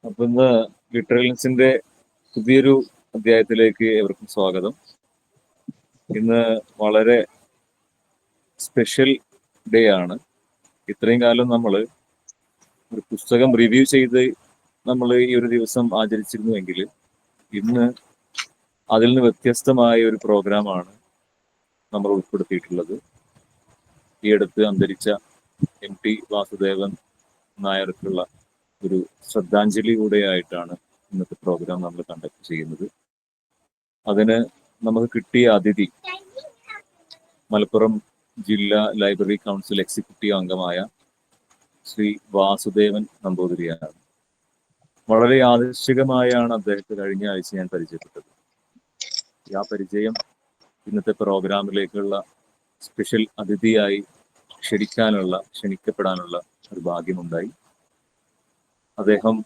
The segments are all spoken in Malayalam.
അപ്പൊ ഇന്ന് ലിറ്ററൽസിന്റെ പുതിയൊരു അധ്യായത്തിലേക്ക് ഏവർക്കും സ്വാഗതം. ഇന്ന് വളരെ സ്പെഷ്യൽ ഡേ ആണ്. ഇത്രയും കാലം നമ്മൾ ഒരു പുസ്തകം റിവ്യൂ ചെയ്ത് നമ്മൾ ഈ ഒരു ദിവസം ആചരിച്ചിരുന്നുവെങ്കിൽ ഇന്ന് അതിൽ നിന്ന് വ്യത്യസ്തമായ ഒരു പ്രോഗ്രാമാണ് നമ്മൾ ഉൾപ്പെടുത്തിയിട്ടുള്ളത്. ഈ അടുത്ത് അന്തരിച്ച MT വാസുദേവൻ നായർക്കുള്ള ഒരു ശ്രദ്ധാഞ്ജലി കൂടെയായിട്ടാണ് ഇന്നത്തെ പ്രോഗ്രാം നമ്മൾ കണ്ടക്ട് ചെയ്യുന്നത്. അതിന് നമുക്ക് കിട്ടിയ അതിഥി മലപ്പുറം ജില്ലാ ലൈബ്രറി കൗൺസിൽ എക്സിക്യൂട്ടീവ് അംഗമായ ശ്രീ വാസുദേവൻ നമ്പൂതിരിയാണ്. വളരെ യാദൃശ്ചികമായാണ് അദ്ദേഹത്തെ കഴിഞ്ഞ ആഴ്ച ഞാൻ പരിചയപ്പെട്ടത്. ആ പരിചയം ഇന്നത്തെ പ്രോഗ്രാമിലേക്കുള്ള സ്പെഷ്യൽ അതിഥിയായി ക്ഷണിക്കപ്പെടാനുള്ള ഒരു ഭാഗ്യമുണ്ടായി. അദ്ദേഹം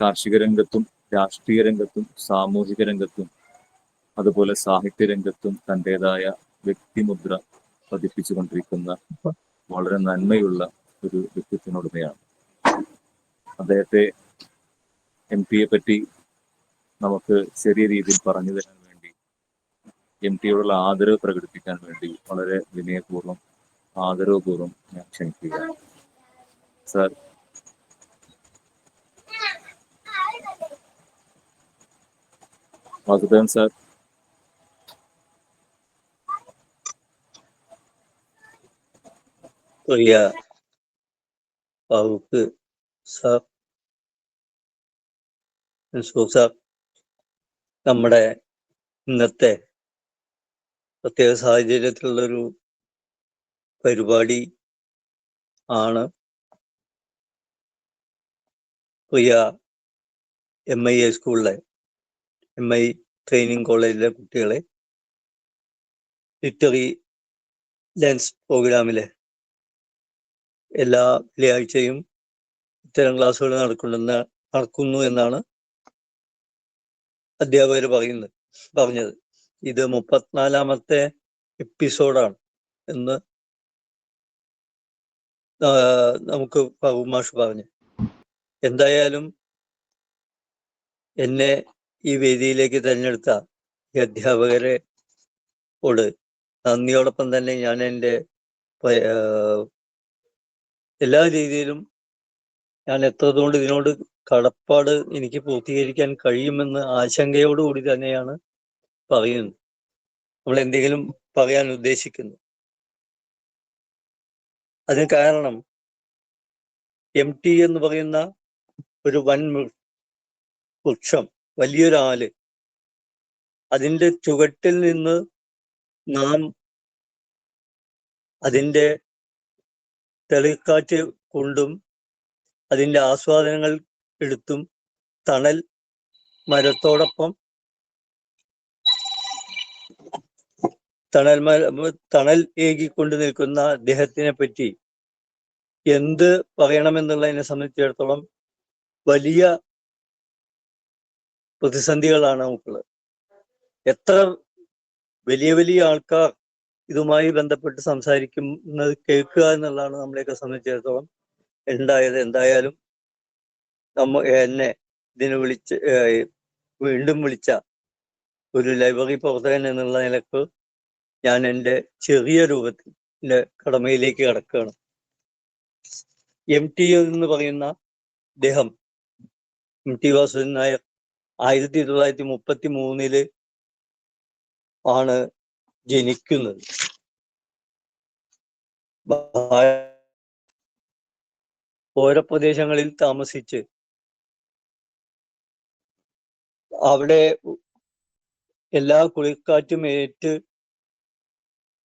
കാർഷിക രംഗത്തും രാഷ്ട്രീയ രംഗത്തും സാമൂഹിക രംഗത്തും അതുപോലെ സാഹിത്യ രംഗത്തും തൻ്റെതായ വ്യക്തിമുദ്ര പതിപ്പിച്ചുകൊണ്ടിരിക്കുന്ന വളരെ നന്മയുള്ള ഒരു വ്യക്തിത്വനുടമയാണ്. അദ്ദേഹത്തെ MTയെ പറ്റി നമുക്ക് ചെറിയ രീതിയിൽ പറഞ്ഞു തരാൻ വേണ്ടി, MTയോടുള്ള ആദരവ് പ്രകടിപ്പിക്കാൻ വേണ്ടി വളരെ വിനയപൂർവ്വം ആദരവപൂർവ്വം ഞാൻ ക്ഷണിക്കുകയാണ്. Sir, Vasudevan sir. പ്രിയ ഫാറൂഖ് സാർ, സാർ, നമ്മുടെ ഇന്നത്തെ പ്രത്യേക സാഹചര്യത്തിലുള്ളൊരു പരിപാടി ആണ്. പ്രിയ MIA സ്കൂളിലെ MI ട്രെയിനിങ് കോളേജിലെ കുട്ടികളെ ലിറ്ററി ലെൻസ് പ്രോഗ്രാമിലെ എല്ലാ വെള്ളിയാഴ്ചയും ഇത്തരം ക്ലാസ്സുകൾ നടക്കുന്നു എന്നാണ് അധ്യാപകർ പറഞ്ഞത്. ഇത് 34ാമത്തെ എപ്പിസോഡാണ് എന്ന് നമുക്ക് മാഷ് പറഞ്ഞു. എന്തായാലും എന്നെ ഈ വേദിയിലേക്ക് തിരഞ്ഞെടുത്ത ഈ അധ്യാപകരോട് നന്ദിയോടൊപ്പം തന്നെ ഞാൻ എൻ്റെ എല്ലാ രീതിയിലും ഞാൻ എത്രത്തോളം ഇതിനോട് കടപ്പാട് എനിക്ക് പൂർത്തീകരിക്കാൻ കഴിയുമെന്ന് ആശങ്കയോടുകൂടി തന്നെയാണ് പറയുന്നത്. നമ്മൾ എന്തെങ്കിലും പറയാൻ ഉദ്ദേശിക്കുന്നു. അതിന് കാരണം MT എന്ന് പറയുന്ന ഒരു വൻ വൃക്ഷം, വലിയൊരാല്, അതിൻ്റെ ചുവട്ടിൽ നിന്ന് നാം അതിൻ്റെ തെളിക്കാറ്റ് കൊണ്ടും അതിൻ്റെ ആസ്വാദനങ്ങൾ എടുത്തും തണൽ മരത്തോടൊപ്പം തണൽ ഏകിക്കൊണ്ട് നിൽക്കുന്ന അദ്ദേഹത്തിനെ പറ്റി എന്ത് പറയണമെന്നുള്ളതിനെ സംബന്ധിച്ചിടത്തോളം വലിയ പ്രതിസന്ധികളാണ് നമുക്കുള്ളത്. എത്ര വലിയ വലിയ ആൾക്കാർ ഇതുമായി ബന്ധപ്പെട്ട് സംസാരിക്കുന്നത് കേൾക്കുക എന്നുള്ളതാണ് നമ്മളെയൊക്കെ സംബന്ധിച്ചിടത്തോളം ഉണ്ടായത്. എന്തായാലും എന്നെ ഇതിന് വീണ്ടും വിളിച്ച ഒരു ലൈബ്രറി പ്രവർത്തകൻ എന്നുള്ള നിലക്ക് ഞാൻ എൻ്റെ ചെറിയ രൂപത്തിൽ കടമയിലേക്ക് കടക്കുകയാണ്. MT എന്ന് പറയുന്ന അദ്ദേഹം, MT വാസുദേവൻ നായർ 1933 ആണ് ജനിക്കുന്നത്. ഓരോ പ്രദേശങ്ങളിൽ താമസിച്ച് അവിടെ എല്ലാ കുളിർക്കാറ്റും ഏറ്റ്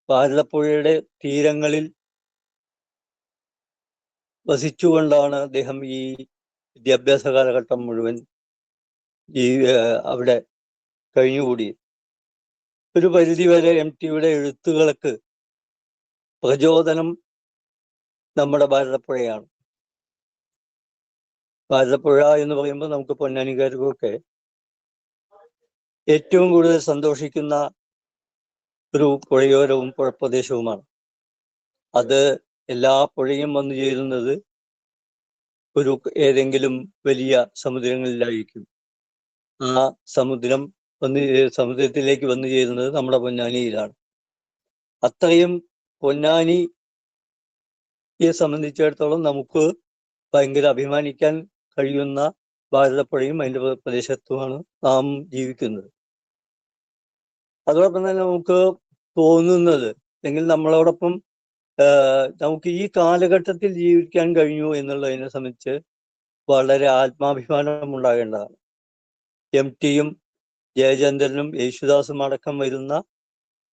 ഭാരതപ്പുഴയുടെ തീരങ്ങളിൽ വസിച്ചുകൊണ്ടാണ് അദ്ദേഹം ഈ വിദ്യാഭ്യാസ കാലഘട്ടം മുഴുവൻ അവിടെ കഴിഞ്ഞുകൂടി. ഒരു പരിധിവരെ MTയുടെ എഴുത്തുകൾക്ക് പ്രചോദനം നമ്മുടെ ഭാരതപ്പുഴയാണ്. ഭാരതപ്പുഴ എന്ന് പറയുമ്പോൾ നമുക്ക് പൊന്നാനിക്കാർക്കൊക്കെ ഏറ്റവും കൂടുതൽ സന്തോഷിക്കുന്ന ഒരു പുഴയോരവും പുഴപ്രദേശവുമാണ്. അത് എല്ലാ പുഴയും വന്നു ചേരുന്നത് ഒരു ഏതെങ്കിലും വലിയ സമുദ്രങ്ങളിലായിരിക്കും. ആ സമുദ്രത്തിലേക്ക് വന്നു ചേരുന്നത് നമ്മുടെ പൊന്നാനിയിലാണ്. അത്രയും പൊന്നാനിയെ സംബന്ധിച്ചിടത്തോളം നമുക്ക് ഭയങ്കര അഭിമാനിക്കാൻ കഴിയുന്ന ഭാരതപ്പുഴയും അതിൻ്റെ പ്രദേശത്തുമാണ് നാം ജീവിക്കുന്നത്. അതോടൊപ്പം തന്നെ നമുക്ക് തോന്നുന്നത്, അല്ലെങ്കിൽ നമ്മളോടൊപ്പം നമുക്ക് ഈ കാലഘട്ടത്തിൽ ജീവിക്കാൻ കഴിഞ്ഞു എന്നുള്ളതിനെ സംബന്ധിച്ച് വളരെ ആത്മാഭിമാനം ഉണ്ടാകേണ്ടതാണ്. എം.ടിയും ജയചന്ദ്രനും യേശുദാസും അടക്കം വരുന്ന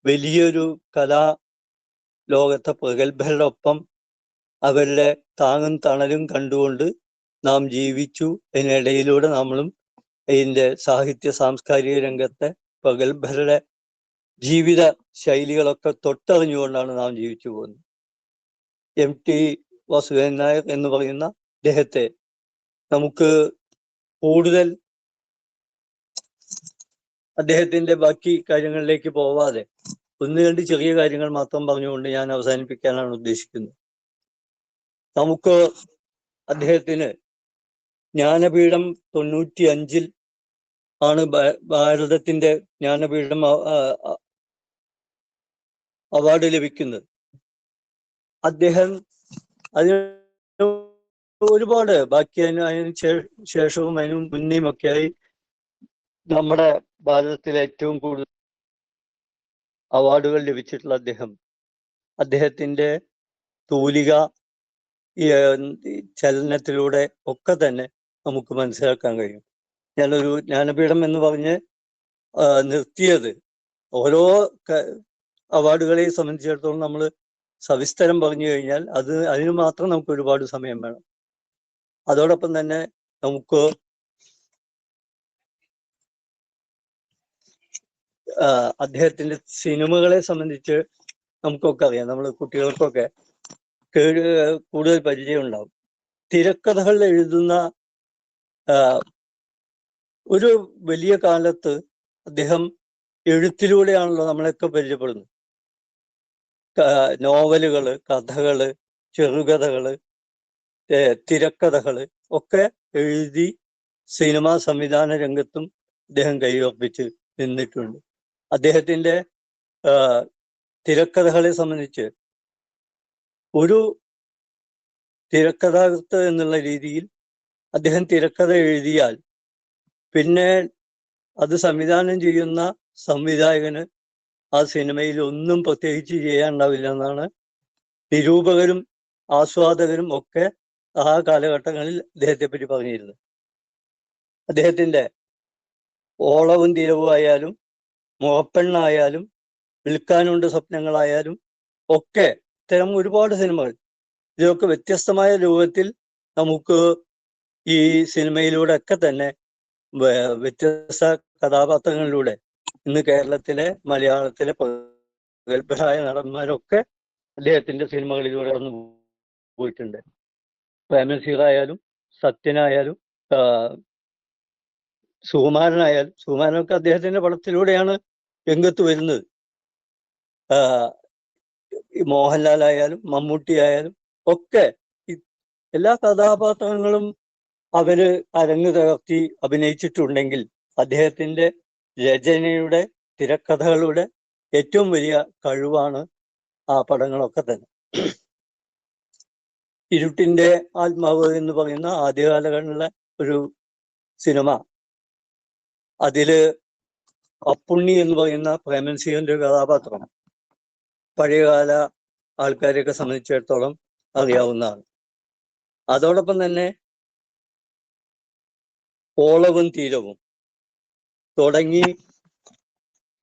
വലിയൊരു കലാ ലോകത്തെ പ്രഗത്ഭരുടെ ഒപ്പം അവരുടെ താങ്ങും തണലും കണ്ടുകൊണ്ട് നാം ജീവിച്ചു. അതിനിടയിലൂടെ നമ്മളും ഇതിൻ്റെ സാഹിത്യ സാംസ്കാരിക രംഗത്തെ പ്രഗത്ഭരുടെ ജീവിത ശൈലികളൊക്കെ തൊട്ടറിഞ്ഞുകൊണ്ടാണ് നാം ജീവിച്ചു പോകുന്നത്. എം.ടി. വാസുദേവൻ നായർ എന്ന് പറയുന്ന അദ്ദേഹത്തെ നമുക്ക് കൂടുതൽ അദ്ദേഹത്തിന്റെ ബാക്കി കാര്യങ്ങളിലേക്ക് പോവാതെ ഒന്ന് രണ്ട് ചെറിയ കാര്യങ്ങൾ മാത്രം പറഞ്ഞുകൊണ്ട് ഞാൻ അവസാനിപ്പിക്കാനാണ് ഉദ്ദേശിക്കുന്നത്. നമുക്ക് അദ്ദേഹത്തിന് ജ്ഞാനപീഠം 95 ആണ് ഭാരതത്തിന്റെ ജ്ഞാനപീഠം അവാർഡ് ലഭിക്കുന്നത്. അദ്ദേഹം അതിന് ഒരുപാട് ബാക്കി അതിന് ശേഷവും അതിന് മുന്നേയും ഒക്കെയായി നമ്മുടെ ഭാരതത്തിലെ ഏറ്റവും കൂടുതൽ അവാർഡുകൾ ലഭിച്ചിട്ടുള്ള അദ്ദേഹത്തിന്റെ തൂലിക ചലനത്തിലൂടെ ഒക്കെ തന്നെ നമുക്ക് മനസ്സിലാക്കാൻ കഴിയും. ഞാനൊരു ജ്ഞാനപീഠം എന്ന് പറഞ്ഞ് നിർത്തിയത് ഓരോ അവാർഡുകളെ സംബന്ധിച്ചിടത്തോളം നമ്മൾ സവിസ്തരം പറഞ്ഞു കഴിഞ്ഞാൽ അതിന് മാത്രം നമുക്ക് ഒരുപാട് സമയം വേണം. അതോടൊപ്പം തന്നെ നമുക്ക് അദ്ദേഹത്തിന്റെ സിനിമകളെ സംബന്ധിച്ച് നമുക്കൊക്കെ അറിയാം, നമ്മൾ കുട്ടികൾക്കൊക്കെ കൂടുതൽ പരിചയം ഉണ്ടാവും. തിരക്കഥകൾ എഴുതുന്ന ഒരു വലിയ കാലത്ത് അദ്ദേഹം എഴുത്തിലൂടെയാണല്ലോ നമ്മളെയൊക്കെ പരിചയപ്പെടുന്നത്. നോവലുകള്, കഥകള്, ചെറുകഥകള്, തിരക്കഥകള് ഒക്കെ എഴുതി സിനിമാ സംവിധാന രംഗത്തും അദ്ദേഹം കൈയൊപ്പിച്ച് നിന്നിട്ടുണ്ട്. അദ്ദേഹത്തിന്റെ തിരക്കഥകളെ സംബന്ധിച്ച് ഒരു തിരക്കഥാകൃത്ത് എന്നുള്ള രീതിയിൽ അദ്ദേഹം തിരക്കഥ എഴുതിയാൽ പിന്നെ അത് സംവിധാനം ചെയ്യുന്ന സംവിധായകന് ആ സിനിമയിൽ ഒന്നും പ്രത്യേകിച്ച് ചെയ്യാനുണ്ടാവില്ല എന്നാണ് നിരൂപകരും ആസ്വാദകരും ഒക്കെ ആ കാലഘട്ടങ്ങളിൽ അദ്ദേഹത്തെ പറ്റി പറഞ്ഞിരുന്നത്. അദ്ദേഹത്തിന്റെ ഓളവും തീരവും ആയാലും മുഖപ്പെണ്ണായാലും വിൽക്കാനുണ്ട് സ്വപ്നങ്ങളായാലും ഒക്കെ ഇത്തരം ഒരുപാട് സിനിമകൾ, ഇതൊക്കെ വ്യത്യസ്തമായ രൂപത്തിൽ നമുക്ക് ഈ സിനിമയിലൂടെ ഒക്കെ തന്നെ വ്യത്യസ്ത കഥാപാത്രങ്ങളിലൂടെ ഇന്ന് കേരളത്തിലെ മലയാളത്തിലെ പ്രഗത്ഭരായ നടന്മാരൊക്കെ അദ്ദേഹത്തിന്റെ സിനിമകളിലൂടെ കടന്നു പോയിട്ടുണ്ട്. പ്രേംനസീറായാലും സത്യനായാലും സുകുമാരനൊക്കെ അദ്ദേഹത്തിന്റെ പടത്തിലൂടെയാണ് രംഗത്ത് വരുന്നത്. മോഹൻലാലായാലും മമ്മൂട്ടി ആയാലും ഒക്കെ എല്ലാ കഥാപാത്രങ്ങളും അവര് അരങ്ങ് തകർത്തി അഭിനയിച്ചിട്ടുണ്ടെങ്കിൽ അദ്ദേഹത്തിന്റെ രചനയുടെ തിരക്കഥകളുടെ ഏറ്റവും വലിയ കഴിവാണ് ആ പടങ്ങളൊക്കെ തന്നെ. ഇരുട്ടിന്റെ ആത്മാവ് എന്ന് പറയുന്ന ആദ്യകാലങ്ങളിലെ ഒരു സിനിമ, അതില് അപ്പുണ്ണി എന്ന് പറയുന്ന പ്രേംനസീറിന്റെ ഒരു കഥാപാത്രം പഴയകാല ആൾക്കാരെയൊക്കെ സംബന്ധിച്ചിടത്തോളം അറിയാവുന്നതാണ്. അതോടൊപ്പം തന്നെ ഓളവും തീരവും തുടങ്ങി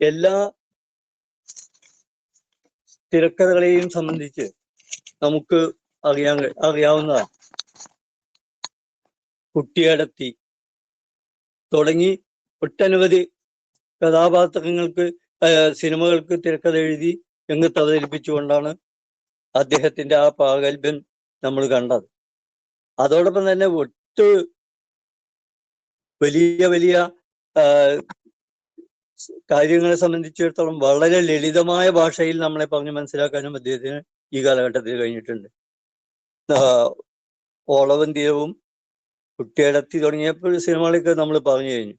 എല്ലാ തിരക്കഥകളെയും സംബന്ധിച്ച് നമുക്ക് അറിയാവുന്നതാണ്. കുട്ടിയടത്തി തുടങ്ങി ഒട്ടനവധി കഥാപാത്രങ്ങൾക്ക് സിനിമകൾക്ക് തിരക്കഥ എഴുതി രംഗത്ത് അവതരിപ്പിച്ചുകൊണ്ടാണ് അദ്ദേഹത്തിന്റെ ആ പ്രാഗൽഭ്യം നമ്മൾ കണ്ടത്. അതോടൊപ്പം തന്നെ വലിയ വലിയ കാര്യങ്ങളെ സംബന്ധിച്ചിടത്തോളം വളരെ ലളിതമായ ഭാഷയിൽ നമ്മളെ പറഞ്ഞ് മനസ്സിലാക്കാനും അദ്ദേഹത്തിന് ഈ കാലഘട്ടത്തിൽ കഴിഞ്ഞിട്ടുണ്ട്. ഓളവും തീരവും കുട്ടിയടത്തി തുടങ്ങിയപ്പോൾ സിനിമകളൊക്കെ നമ്മൾ പറഞ്ഞു കഴിഞ്ഞു.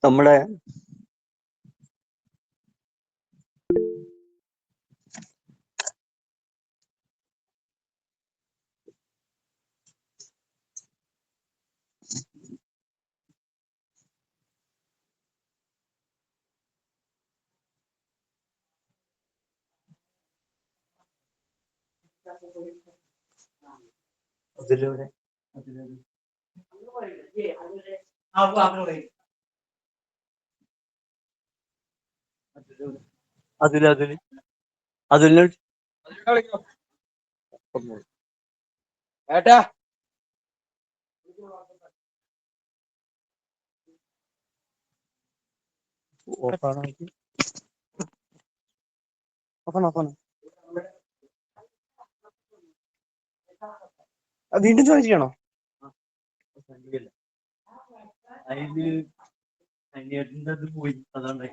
നമ്മുടെ അതിലൂടെ അതിൽ ഏട്ടാ ഓപ്പണാക്കി വീണ്ടും ചോദിച്ചു ചെയ്യണോ? അതില് അനിയത്തിന്റെ അത് പോയി, അതാണ്.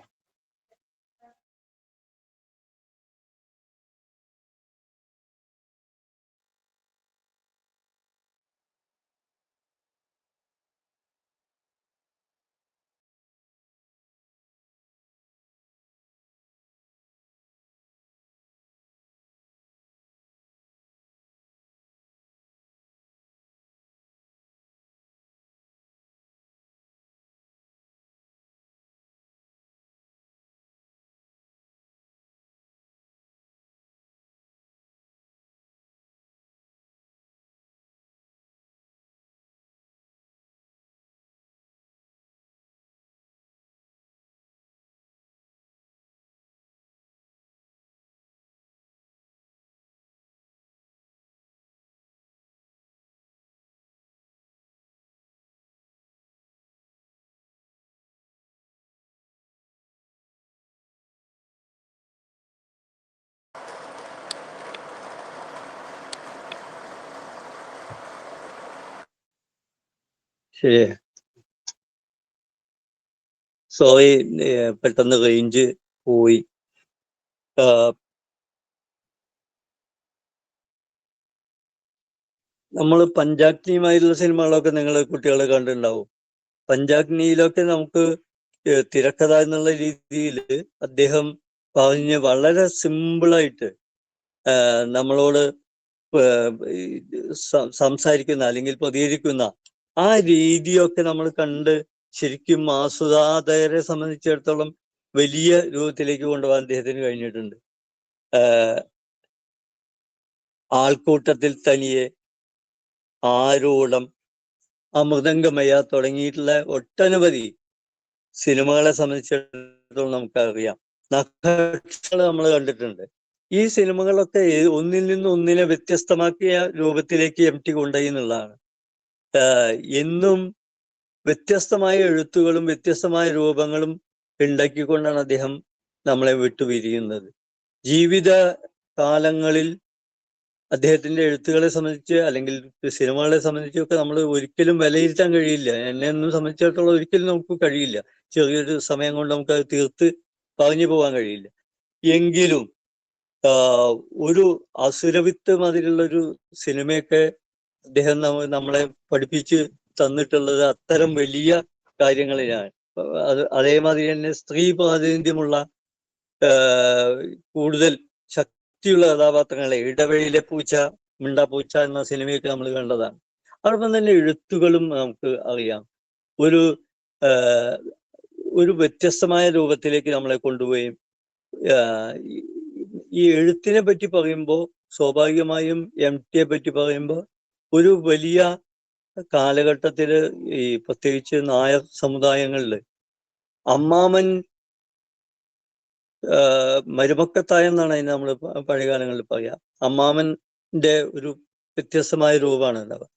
ശരി, സോറി, പെട്ടെന്ന് റേഞ്ച് പോയി. നമ്മൾ പഞ്ചാഗ്നിയുമായിട്ടുള്ള സിനിമകളൊക്കെ നിങ്ങൾ കുട്ടികളെ കണ്ടിട്ടുണ്ടാവും. പഞ്ചാഗ്നിയിലൊക്കെ നമുക്ക് തിരക്കഥ എന്നുള്ള രീതിയിൽ അദ്ദേഹം പറഞ്ഞ് വളരെ സിമ്പിളായിട്ട് നമ്മളോട് സംസാരിക്കുന്ന അല്ലെങ്കിൽ പ്രതികരിക്കുന്ന ആ രീതിയൊക്കെ നമ്മൾ കണ്ട് ശരിക്കും ആസ്വാദകരെ സംബന്ധിച്ചിടത്തോളം വലിയ രൂപത്തിലേക്ക് കൊണ്ടുപോകാൻ അദ്ദേഹത്തിന് കഴിഞ്ഞിട്ടുണ്ട്. ആൾക്കൂട്ടത്തിൽ തനിയെ, ആരൂഢം, അമൃതംഗമയ തുടങ്ങിയിട്ടുള്ള ഒട്ടനവധി സിനിമകളെ സംബന്ധിച്ചിടത്തോളം നമുക്കറിയാം. നക്ഷത്രങ്ങൾ നമ്മൾ കണ്ടിട്ടുണ്ട്. ഈ സിനിമകളൊക്കെ ഒന്നിൽ നിന്ന് ഒന്നിനെ വ്യത്യസ്തമാക്കിയ രൂപത്തിലേക്ക് MT കൊണ്ടുപോയി എന്നുള്ളതാണ്. എന്നും വ്യത്യസ്തമായ എഴുത്തുകളും വ്യത്യസ്തമായ രൂപങ്ങളും ഉണ്ടാക്കിക്കൊണ്ടാണ് അദ്ദേഹം നമ്മളെ വിട്ടുപിരിയുന്നത്. ജീവിത കാലങ്ങളിൽ അദ്ദേഹത്തിന്റെ എഴുത്തുകളെ സംബന്ധിച്ച് അല്ലെങ്കിൽ സിനിമകളെ സംബന്ധിച്ചൊക്കെ നമ്മൾ ഒരിക്കലും വിലയിരുത്താൻ കഴിയില്ല. എന്നെ ഒന്നും സംബന്ധിച്ചിടത്തോളം ഒരിക്കലും നമുക്ക് കഴിയില്ല. ചെറിയൊരു സമയം കൊണ്ട് നമുക്ക് അത് തീർത്ത് പറഞ്ഞു പോകാൻ കഴിയില്ല. എങ്കിലും ഒരു അസുരവിത്ത് മാതിരിയുള്ളൊരു സിനിമയൊക്കെ അദ്ദേഹം നമ്മളെ പഠിപ്പിച്ച് തന്നിട്ടുള്ളത് അത്തരം വലിയ കാര്യങ്ങളിലാണ്. അതേമാതിരി തന്നെ സ്ത്രീ പ്രാതിനിധ്യമുള്ള കൂടുതൽ ശക്തിയുള്ള കഥാപാത്രങ്ങളെ, ഇടവഴിയിലെ പൂച്ച, മിണ്ടാപ്പൂച്ച എന്ന സിനിമയൊക്കെ നമ്മൾ കണ്ടതാണ്. അതോടൊപ്പം തന്നെ എഴുത്തുകളും നമുക്ക് അറിയാം. ഒരു ഒരു വ്യത്യസ്തമായ രൂപത്തിലേക്ക് നമ്മളെ കൊണ്ടുപോവുകയും ഈ എഴുത്തിനെ പറ്റി പറയുമ്പോൾ സ്വാഭാവികമായും MTയെ പറ്റി പറയുമ്പോൾ ഒരു വലിയ കാലഘട്ടത്തില് ഈ പ്രത്യേകിച്ച് നായർ സമുദായങ്ങളിൽ അമ്മാമൻ മരുമക്കത്തായ എന്നാണ് അതിന് നമ്മൾ പഴയകാലങ്ങളിൽ പറയാ. അമ്മാമന്റെ ഒരു വ്യത്യസ്തമായ രൂപമാണ് ഉണ്ടാവുക.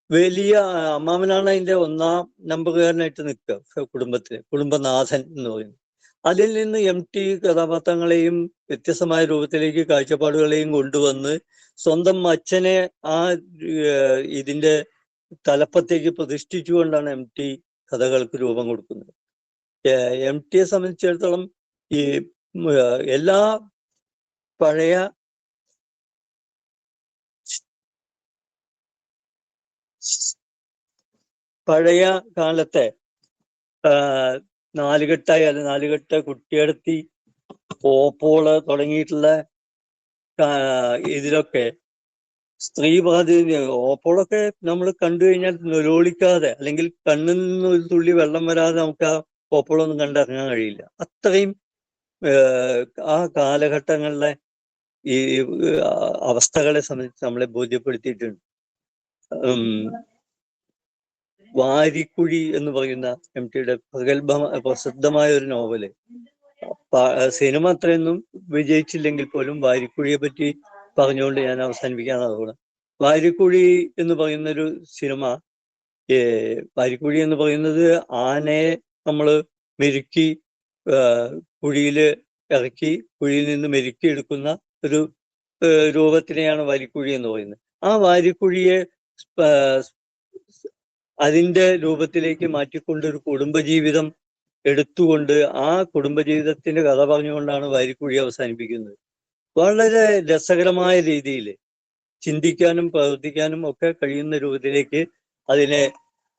വലിയ അമ്മാമനാണ് അതിന്റെ ഒന്നാം നമ്പറുകാരനായിട്ട് നിൽക്കുക കുടുംബത്തിന്, കുടുംബനാഥൻ എന്ന് പറയുന്നത്. അതിൽ നിന്ന് MT കഥാപാത്രങ്ങളെയും വ്യത്യസ്തമായ രൂപത്തിലേക്ക് കാഴ്ചപ്പാടുകളെയും കൊണ്ടുവന്ന് സ്വന്തം അച്ഛനെ ആ ഇതിന്റെ തലപ്പത്തേക്ക് പ്രതിഷ്ഠിച്ചുകൊണ്ടാണ് MT കഥകൾക്ക് രൂപം കൊടുക്കുന്നത്. MTയെ സംബന്ധിച്ചിടത്തോളം ഈ എല്ലാ പഴയ കാലത്തെ നാലുകെട്ടായി അല്ല നാലുകെട്ട്, കുട്ടിയടത്തി, പോപ്പോള് തുടങ്ങിയിട്ടുള്ള ഇതിലൊക്കെ സ്ത്രീ പ്രാതിനിധ്യം, ഓപ്പോളൊക്കെ നമ്മൾ കണ്ടു കഴിഞ്ഞാൽ നിരോളിക്കാതെ അല്ലെങ്കിൽ കണ്ണിൽ നിന്ന് ഒരു തുള്ളി വെള്ളം വരാതെ നമുക്ക് ആ ഓപ്പോളൊന്നും കണ്ടിറങ്ങാൻ കഴിയില്ല. അത്രയും ആ കാലഘട്ടങ്ങളിലെ ഈ അവസ്ഥകളെ സംബന്ധിച്ച് നമ്മളെ ബോധ്യപ്പെടുത്തിയിട്ടുണ്ട്. വാരിക്കുഴി എന്ന് പറയുന്ന MTയുടെ പ്രസിദ്ധമായ ഒരു നോവല്, സിനിമ അത്രയൊന്നും വിജയിച്ചില്ലെങ്കിൽ പോലും വാരിക്കുഴിയെ പറ്റി പറഞ്ഞുകൊണ്ട് ഞാൻ അവസാനിപ്പിക്കാനാണ്. വാരിക്കുഴി എന്ന് പറയുന്നൊരു സിനിമ, വാരിക്കുഴി എന്ന് പറയുന്നത് ആനയെ നമ്മൾ മെരുക്കി കുഴിയിൽ ഇറക്കി കുഴിയിൽ നിന്ന് മെരുക്കി എടുക്കുന്ന ഒരു രൂപത്തിനെയാണ് വാരിക്കുഴി എന്ന് പറയുന്നത്. ആ വാരിക്കുഴിയെ അതിൻ്റെ രൂപത്തിലേക്ക് മാറ്റിക്കൊണ്ട് ഒരു കുടുംബജീവിതം എടുത്തുകൊണ്ട് ആ കുടുംബജീവിതത്തിന്റെ കഥ പറഞ്ഞുകൊണ്ടാണ് വാരിക്കുഴി അവസാനിപ്പിക്കുന്നത്. വളരെ രസകരമായ രീതിയിൽ ചിന്തിക്കാനും പ്രവർത്തിക്കാനും ഒക്കെ കഴിയുന്ന രൂപത്തിലേക്ക് അതിനെ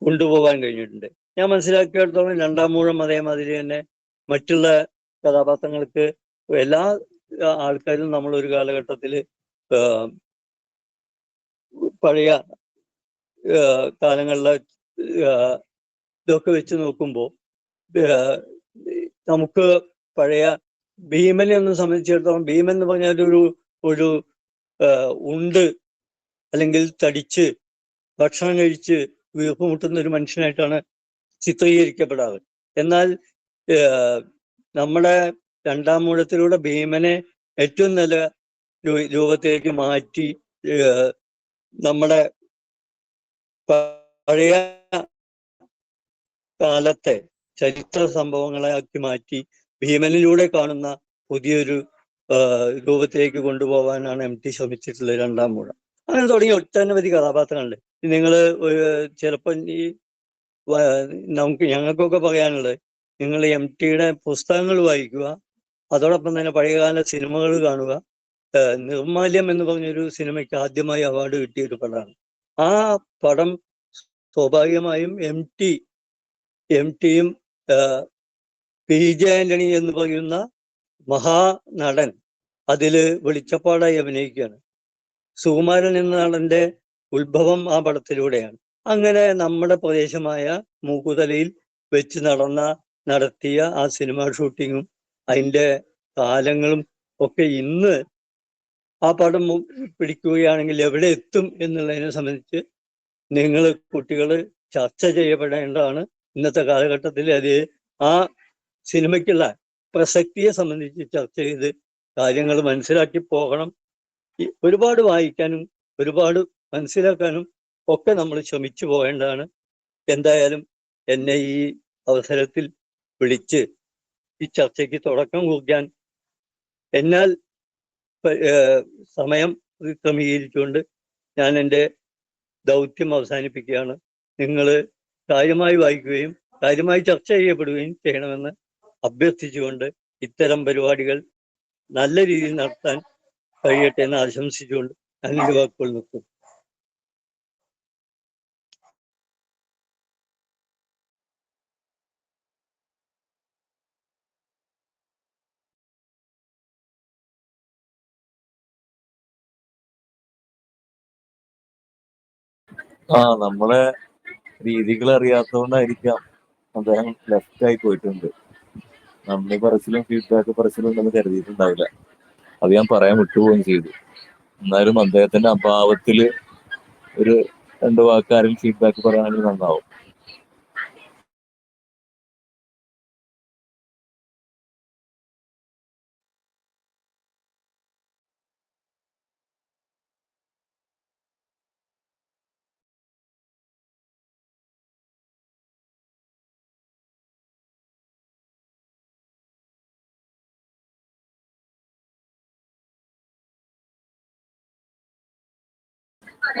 കൊണ്ടുപോകാൻ കഴിഞ്ഞിട്ടുണ്ട്. ഞാൻ മനസ്സിലാക്കിയിടത്തോളം രണ്ടാം മൂഴം അതേമാതിരി തന്നെ മറ്റുള്ള കഥാപാത്രങ്ങൾക്ക് എല്ലാ ആൾക്കാരും നമ്മളൊരു കാലഘട്ടത്തിൽ പഴയ കാലങ്ങളിലെ ഇതൊക്കെ വെച്ച് നോക്കുമ്പോൾ നമുക്ക് പഴയ ഭീമനെ ഒന്ന് സംബന്ധിച്ചിടത്തോളം, ഭീമൻ എന്ന് പറഞ്ഞാൽ ഒരു ഉണ്ട് അല്ലെങ്കിൽ തടിച്ച് ഭക്ഷണം കഴിച്ച് വീർപ്പുമുട്ടുന്ന ഒരു മനുഷ്യനായിട്ടാണ് ചിത്രീകരിക്കപ്പെടാറ്. എന്നാൽ നമ്മുടെ രണ്ടാം മൂഴത്തിലൂടെ ഭീമനെ ഏറ്റവും നല്ല രൂപത്തിലേക്ക് മാറ്റി നമ്മുടെ പഴയ കാലത്തെ ചരിത്ര സംഭവങ്ങളാക്കി മാറ്റി ഭീമനിലൂടെ കാണുന്ന പുതിയൊരു രൂപത്തിലേക്ക് കൊണ്ടുപോകാനാണ് MT ശ്രമിച്ചിട്ടുള്ളത് രണ്ടാം മൂഴം. അങ്ങനെ തുടങ്ങിയ ഒട്ടനവധി കഥാപാത്രങ്ങളുണ്ട്. നിങ്ങൾ ചിലപ്പോൾ ഈ ഞങ്ങൾക്കൊക്കെ പറയാനുള്ളത്, നിങ്ങൾ MTയുടെ പുസ്തകങ്ങൾ വായിക്കുക, അതോടൊപ്പം തന്നെ പഴയകാല സിനിമകൾ കാണുക. നിർമ്മാല്യം എന്ന് പറഞ്ഞൊരു സിനിമയ്ക്ക് ആദ്യമായി അവാർഡ് കിട്ടിയ ഒരു പടമാണ്. ആ പടം സ്വാഭാവികമായും MTയും PJ ആന്റണി എന്ന് പറയുന്ന മഹാനടൻ അതില് വെളിച്ചപ്പാടായി അഭിനയിക്കുകയാണ്. സുകുമാരൻ എന്ന നടന്റെ ഉത്ഭവം ആ പടത്തിലൂടെയാണ്. അങ്ങനെ നമ്മുടെ പ്രദേശമായ മൂക്കുതലയിൽ വെച്ച് നടത്തിയ ആ സിനിമ ഷൂട്ടിങ്ങും അതിൻ്റെ കാലങ്ങളും ഒക്കെ ഇന്ന് ആ പടം പിടിക്കുകയാണെങ്കിൽ എവിടെ എത്തും എന്നുള്ളതിനെ സംബന്ധിച്ച് നിങ്ങൾ കുട്ടികൾ ചർച്ച ചെയ്യപ്പെടേണ്ടതാണ്. ഇന്നത്തെ കാലഘട്ടത്തിൽ അത് ആ സിനിമയ്ക്കുള്ള പ്രസക്തിയെ സംബന്ധിച്ച് ചർച്ച ചെയ്ത് കാര്യങ്ങൾ മനസ്സിലാക്കി പോകണം. ഒരുപാട് വായിക്കാനും ഒരുപാട് മനസ്സിലാക്കാനും ഒക്കെ നമ്മൾ ശ്രമിച്ചു പോകേണ്ടതാണ്. എന്തായാലും എന്നെ ഈ അവസരത്തിൽ വിളിച്ച് ഈ ചർച്ചയ്ക്ക് തുടക്കം കുറിക്കാൻ എന്നാൽ സമയം ക്രമീകരിച്ചുകൊണ്ട് ഞാൻ എൻ്റെ ദൗത്യം അവസാനിപ്പിക്കുകയാണ്. നിങ്ങൾ കാര്യമായി വായിക്കുകയും കാര്യമായി ചർച്ച ചെയ്യപ്പെടുകയും ചെയ്യണമെന്ന് അഭ്യർത്ഥിച്ചുകൊണ്ട് ഇത്തരം പരിപാടികൾ നല്ല രീതിയിൽ നടത്താൻ കഴിയട്ടെ എന്ന് ആശംസിച്ചുകൊണ്ട് ഞാൻ എൻ്റെ വാക്കുകൾ നിർത്തുന്നു. നമ്മളെ രീതികൾ അറിയാത്തതുകൊണ്ടായിരിക്കാം അദ്ദേഹം ലെഫ്റ്റ് ആയി പോയിട്ടുണ്ട്. നന്ദി പറച്ചിലും ഫീഡ്ബാക്ക് പറച്ചിലും ഉണ്ടെന്ന് കരുതിയിട്ടുണ്ടാവില്ല. അത് ഞാൻ പറയാൻ വിട്ടുപോവുകയും ചെയ്തു. എന്നാലും അദ്ദേഹത്തിന്റെ അഭാവത്തില് ഒരു രണ്ട് വാക്കാരും ഫീഡ്ബാക്ക് പറയുകയാണെങ്കിൽ നന്നാവും.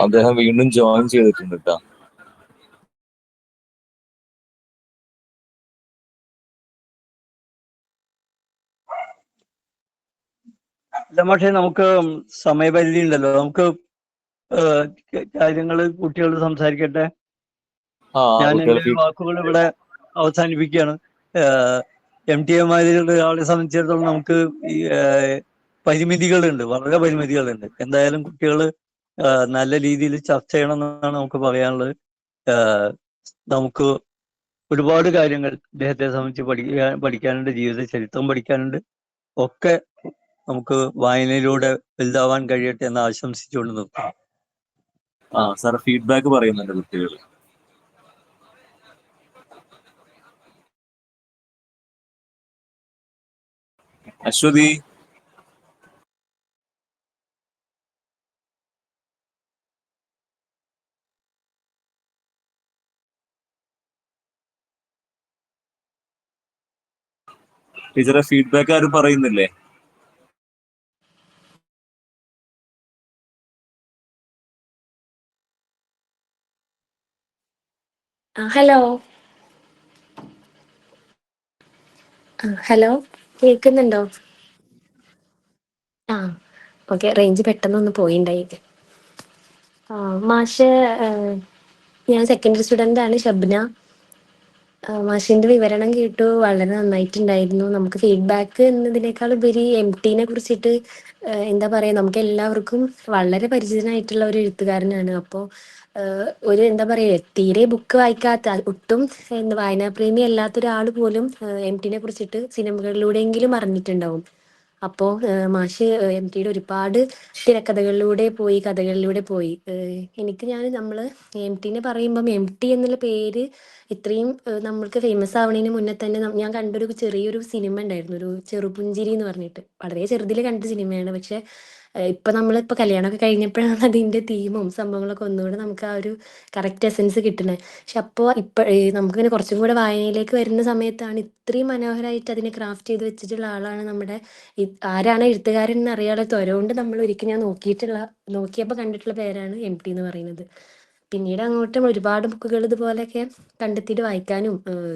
അദ്ദേഹം വീണ്ടും ജോയിൻ ചെയ്തിട്ടുണ്ട് കേട്ടോ. അല്ല പക്ഷേ നമുക്ക് സമയപരിധി ഉണ്ടല്ലോ, നമുക്ക് കാര്യങ്ങൾ കുട്ടികൾ സംസാരിക്കട്ടെ. ഞാൻ കുട്ടികൾ എൻ്റെ വാക്കുകൾ ഇവിടെ അവസാനിപ്പിക്കുകയാണ്. എം ടി എമാരിലുള്ള ആളെ സംബന്ധിച്ചിടത്തോളം നമുക്ക് ഈ പരിമിതികളുണ്ട്, വളരെ പരിമിതികളുണ്ട്. എന്തായാലും കുട്ടികൾ നല്ല രീതിയിൽ ചർച്ച ചെയ്യണം എന്നാണ് നമുക്ക് പറയാനുള്ളത്. നമുക്ക് ഒരുപാട് കാര്യങ്ങൾ ഇദ്ദേഹത്തെ സംബന്ധിച്ച് പഠിക്കാനുണ്ട്, ജീവിത ചരിത്രം പഠിക്കാനുണ്ട്. ഒക്കെ നമുക്ക് വായനയിലൂടെ വലുതാവാൻ കഴിയട്ടെ എന്ന് ആശംസിച്ചുകൊണ്ട് നിർത്താം. സാർ ഫീഡ്ബാക്ക് പറയുന്നുണ്ട് കുട്ടികൾ. അശ്വതി, ടീച്ചറെ ഫീഡ്ബാക്ക് ആരും പറയുന്നില്ലേ? ഹലോ ഹലോ, കേൾക്കുന്നുണ്ടോ? ആ, ഓക്കെ. റേഞ്ച് പെട്ടെന്നൊന്ന് പോയിണ്ടായി. മാഷ്, ഞാൻ സെക്കൻഡറി സ്റ്റുഡൻ്റ് ആണ്, ഷബ്ന. മാഷിന്റെ വിവരണം കേട്ടു, വളരെ നന്നായിട്ടുണ്ടായിരുന്നു. നമുക്ക് ഫീഡ്ബാക്ക് എന്നതിനേക്കാൾ ഉപരി എം ടീനെ കുറിച്ചിട്ട് എന്താ പറയുക, നമുക്ക് എല്ലാവർക്കും വളരെ പരിചിതനായിട്ടുള്ള ഒരു എഴുത്തുകാരനാണ്. അപ്പോൾ ഒരു എന്താ പറയുക, തീരെ ബുക്ക് വായിക്കാത്ത, ഒട്ടും വായനാപ്രേമി അല്ലാത്ത ഒരാൾ പോലും എം ടീനെ കുറിച്ചിട്ട് സിനിമകളിലൂടെയെങ്കിലും അറിഞ്ഞിട്ടുണ്ടാവും. അപ്പോൾ മാഷ് എം ടിയുടെ ഒരുപാട് തിരക്കഥകളിലൂടെ പോയി, കഥകളിലൂടെ പോയി. ഞാൻ നമ്മൾ എം ടീനെ പറയുമ്പം എം ടി എന്നുള്ള പേര് ഇത്രയും നമ്മൾക്ക് ഫേമസ് ആവണതിന് മുന്നേ തന്നെ ഞാൻ കണ്ടൊരു ചെറിയൊരു സിനിമ ഉണ്ടായിരുന്നു, ഒരു ചെറുപുഞ്ചിരി എന്ന് പറഞ്ഞിട്ട്. വളരെ ചെറുതിൽ കണ്ട സിനിമയാണ്. പക്ഷെ ഇപ്പൊ നമ്മളിപ്പോൾ കല്യാണമൊക്കെ കഴിഞ്ഞപ്പോഴാണ് അതിന്റെ തീമും സംഭവങ്ങളൊക്കെ ഒന്നുകൂടെ നമുക്ക് ആ ഒരു കറക്റ്റ് എസൻസ് കിട്ടുന്നത്. പക്ഷെ അപ്പോൾ നമുക്കിങ്ങനെ കുറച്ചും കൂടെ വായനയിലേക്ക് വരുന്ന സമയത്താണ് ഇത്രയും മനോഹരമായിട്ട് അതിനെ ക്രാഫ്റ്റ് ചെയ്ത് വെച്ചിട്ടുള്ള ആളാണ് നമ്മുടെ ആരാണ് എഴുത്തുകാരൻ എന്ന് അറിയാതെ ത്വരകൊണ്ട് നമ്മൾ ഒരിക്കലും ഞാൻ നോക്കിയപ്പോൾ കണ്ടിട്ടുള്ള പേരാണ് എം ടി എന്ന് പറയുന്നത്. പിന്നീട് അങ്ങോട്ടും ഒരുപാട് ബുക്കുകൾ ഇതുപോലെയൊക്കെ കണ്ടെത്തിയിട്ട് വായിക്കാനും,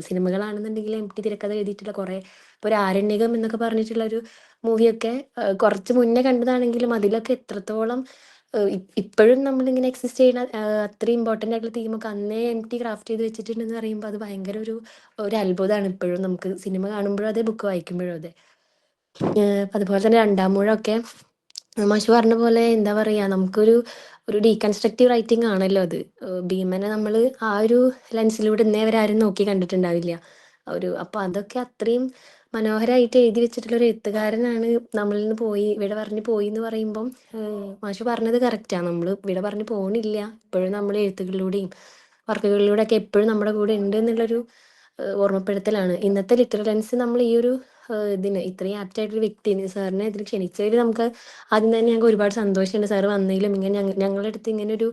സിനിമകളാണെന്നുണ്ടെങ്കിൽ എം ടി തിരക്കഥ എഴുതിയിട്ടുള്ള കുറേ, ഇപ്പോൾ ഒരു ആരണ്യകം എന്നൊക്കെ പറഞ്ഞിട്ടുള്ള ഒരു മൂവിയൊക്കെ കുറച്ച് മുന്നേ കണ്ടതാണെങ്കിലും അതിലൊക്കെ എത്രത്തോളം ഇപ്പോഴും നമ്മളിങ്ങനെ എക്സിസ്റ്റ് ചെയ്യുന്ന അത്രയും ഇമ്പോർട്ടൻ്റ് ആയിട്ടുള്ള തീമൊക്കെ അന്നേ എം ടി ക്രാഫ്റ്റ് ചെയ്ത് വെച്ചിട്ടുണ്ടെന്ന് പറയുമ്പോൾ അത് ഭയങ്കര ഒരു അത്ഭുതമാണ്. ഇപ്പോഴും നമുക്ക് സിനിമ കാണുമ്പോഴും അതെ, ബുക്ക് വായിക്കുമ്പോഴും അതെ. അതുപോലെ തന്നെ രണ്ടാം മൂഴമൊക്കെ മാഷ് പറഞ്ഞ പോലെ എന്താ പറയുക, ഒരു ഡീകൺസ്ട്രക്റ്റീവ് റൈറ്റിംഗ് ആണല്ലോ അത്. ഭീമനെ നമ്മൾ ആ ഒരു ലെൻസിലൂടെ ഇന്നേ വരെ ആരും നോക്കി കണ്ടിട്ടുണ്ടാവില്ല. അപ്പോൾ അതൊക്കെ അത്രയും മനോഹരമായിട്ട് എഴുതി വെച്ചിട്ടുള്ള ഒരു എഴുത്തുകാരനാണ് നമ്മളിൽ നിന്ന് വിട പറഞ്ഞു പോയി എന്ന് പറയുമ്പം മാഷ് പറഞ്ഞത് കറക്റ്റാണ്. നമ്മൾ വിട പറഞ്ഞു പോകണില്ല, ഇപ്പോഴും നമ്മൾ എഴുത്തുകളിലൂടെയും വർക്കുകളിലൂടെ ഒക്കെ എപ്പോഴും നമ്മുടെ കൂടെ ഉണ്ട് എന്നുള്ളൊരു ഓർമ്മപ്പെടുത്തലാണ്. ഇന്നത്തെ ലിറ്ററൻസ് നമ്മൾ ഈ ഒരു ഇതിന് ഇത്രയും ആപ്റ്റായിട്ടൊരു വ്യക്തിനെ സാറിനെ ഇതിൽ ക്ഷണിച്ചതിൽ നമുക്ക് ആദ്യം തന്നെ ഞങ്ങൾക്ക് ഒരുപാട് സന്തോഷമുണ്ട്. സാറ് വന്നതിലും ഇങ്ങനെ ഞങ്ങളുടെ അടുത്ത് ഇങ്ങനെ ഒരു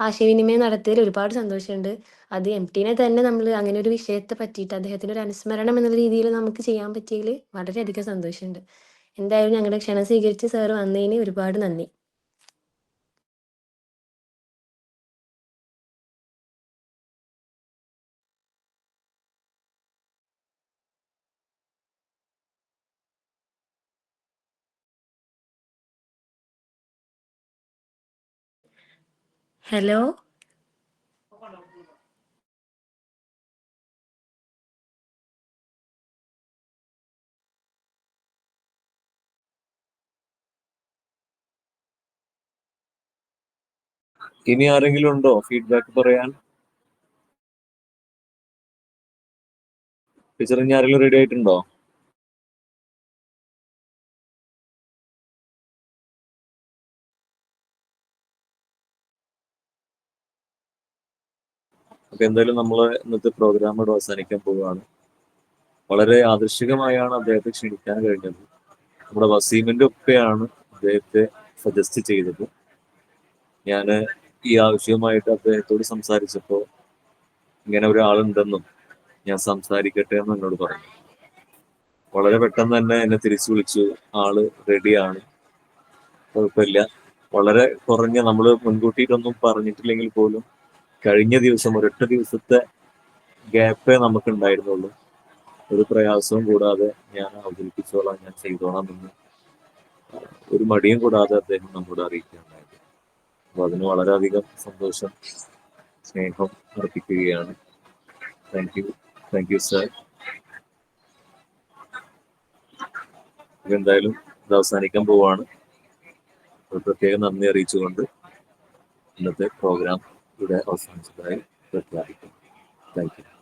ആശയവിനിമയം നടത്തിയതിൽ ഒരുപാട് സന്തോഷമുണ്ട്. അത് എം ടീനെ തന്നെ നമ്മൾ അങ്ങനെ ഒരു വിഷയത്തെ പറ്റിയിട്ട് അദ്ദേഹത്തിൻ്റെ ഒരു അനുസ്മരണം എന്നുള്ള രീതിയിൽ നമുക്ക് ചെയ്യാൻ പറ്റിയതിൽ വളരെയധികം സന്തോഷമുണ്ട്. എന്തായാലും ഞങ്ങളുടെ ക്ഷണം സ്വീകരിച്ച് സാറ് വന്നതിന് ഒരുപാട് നന്ദി. ഹലോ ഇനി ആരെങ്കിലും ഉണ്ടോ ഫീഡ്ബാക്ക് പറയാൻ? ടീച്ചർ, ഇനി ആരെങ്കിലും റെഡി ആയിട്ടുണ്ടോ? അപ്പൊ എന്തായാലും നമ്മള് ഇന്നത്തെ പ്രോഗ്രാം ഇവിടെ അവസാനിക്കാൻ പോവുകയാണ്. വളരെ ആദർശികമായാണ് അദ്ദേഹത്തെ ക്ഷണിക്കാൻ കഴിഞ്ഞത്. നമ്മുടെ വസീമിന്റെ ഒപ്പയാണ് അദ്ദേഹത്തെ സജസ്റ്റ് ചെയ്തത്. ഞാൻ ഈ ആവശ്യവുമായിട്ട് അദ്ദേഹത്തോട് സംസാരിച്ചപ്പോൾ ഇങ്ങനെ ഒരാളുണ്ടെന്നും ഞാൻ സംസാരിക്കട്ടെ എന്ന് എന്നോട് പറഞ്ഞു. വളരെ പെട്ടെന്ന് തന്നെ എന്നെ തിരിച്ചു വിളിച്ചു. ആള് റെഡിയാണ്, കുഴപ്പമില്ല. വളരെ കുറഞ്ഞ, നമ്മൾ മുൻകൂട്ടിയിട്ടൊന്നും പറഞ്ഞിട്ടില്ലെങ്കിൽ പോലും കഴിഞ്ഞ ദിവസം ഒരൊറ്റ ദിവസത്തെ ഗ്യാപ്പേ നമുക്ക് ഉണ്ടായിരുന്നുള്ളൂ. ഒരു പ്രയാസവും കൂടാതെ ഞാൻ അവതരിപ്പിച്ചോളാം, ഞാൻ ചെയ്തോളാം എന്ന് ഒരു മടിയും കൂടാതെ അദ്ദേഹം നമ്മോട് അറിയിക്കുകയുണ്ടായത്. അപ്പൊ അതിന് വളരെയധികം സന്തോഷം, സ്നേഹം അർപ്പിക്കുകയാണ്. Thank you sir. എന്തായാലും ഇത് അവസാനിക്കാൻ പോവാണ്. ഒരു പ്രത്യേകം നന്ദി അറിയിച്ചുകൊണ്ട് ഇന്നത്തെ പ്രോഗ്രാം ഇവിടെ അവസാനിച്ചതായി പ്രഖ്യാപിക്കുന്നു. Thank you.